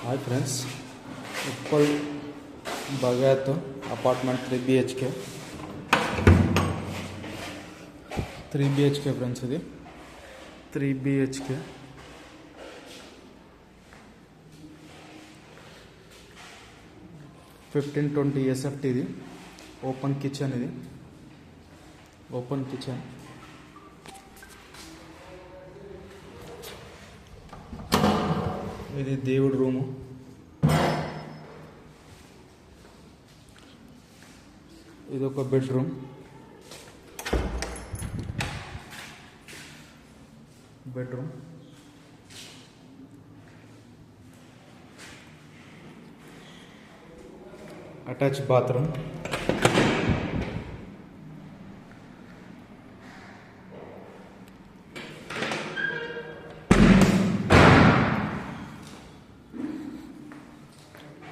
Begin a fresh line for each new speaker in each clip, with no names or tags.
Hi friends, Uppal Bhagat apartment 3 BHK friends. ఇది 3 BHK. (1520 SFT). ఇది open kitchen. ఇది దేవుడి రూము. ఇది ఒక బెడ్రూమ్. Attach bathroom.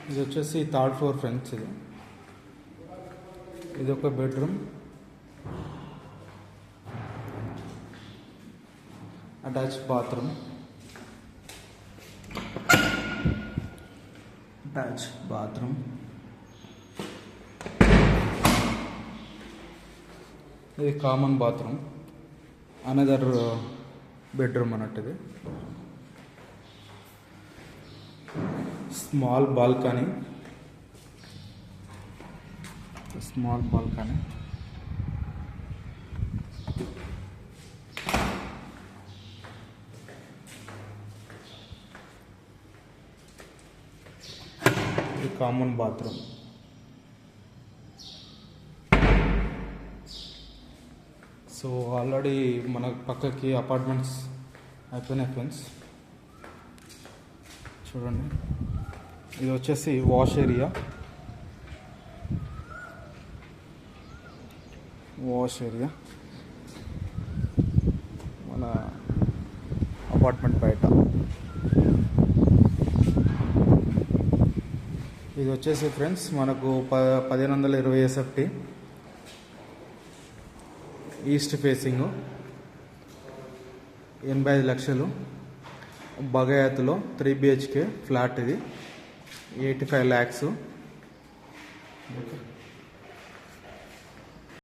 ఇది వచ్చేసి 3rd ఫ్లోర్ ఫ్రెండ్స్. ఇది ఒక బెడ్రూమ్, అటాచ్ బాత్రూమ్. ఇది కామన్ బాత్రూమ్, అనదర్ బెడ్రూమ్ అన్నట్టు. ఇది స్మాల్ బాల్కనీ. ఇది కామన్ బాత్రూమ్. సో ఆల్రెడీ మన పక్కకి అపార్ట్మెంట్స్ అయిపోయినాయి ఫ్రెండ్స్. చూడండి, ఇది వచ్చేసి వాష్ ఏరియా. మన అపార్ట్మెంట్ బయట. ఇది వచ్చేసి ఫ్రెండ్స్ మనకు 1520 SFT, ఈస్ట్ ఫేసింగ్, 85 లక్షలు. భగయత్లో 3 బిహెచ్కే ఫ్లాట్. ఇది 85 lakhs.